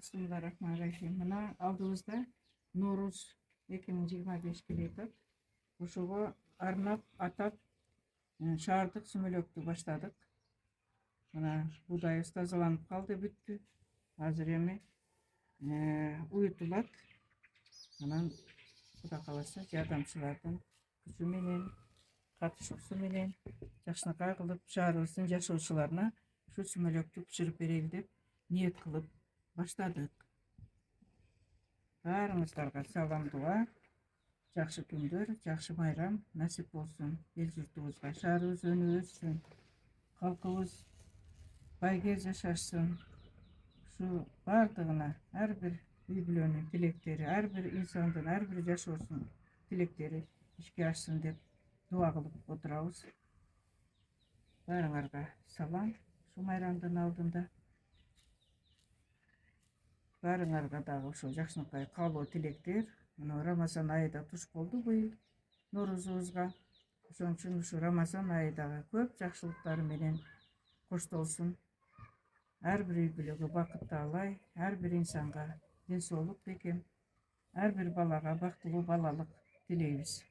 Bismillahirrahmanirrahim. Мына алдыбызда Норуз 2025 келетіп, ошого арнап атап шаардык сүмөлөктү баштадык. Мына будайыбыз тазаланып калды, бүттү. Азыр эми уютулат. Анан Кудай кааласа жардамчылардын күчү менен, катышуусу менен жакшынакай кылып шаарыбыздын жашоочуларына ушу сүмөлөктү бышырып берели деп ниет кылып баштадык. Баарыңыздарга салам дуа, жакшы күндөр, жакшы майрам насип болсун эл журтубузга. Шаарыбыз өнүп өссүн, калкыбыз байге жашашсын. Ушу бардыгына ар бир үй бүлөнүн тилектери, ар бир инсандын, ар бир жашоочунун тилектери ишке ашсын деп дуа кылып отурабыз. Баарыңарга салам ушу майрамдын алдында. Баарыңарга дагы ошо жакшынакай каалоо тилектер. Мына Рамазан айы да туш болду быйыл Норузубузга. Ошон үчүн ушу Рамазан айы дагы көп жакшылыктары менен коштолсун. Ар бир үй бүлөгө бакыт таалай, ар бир инсанга ден соолук бекем, ар бир балага бактылуу балалык тилейбиз.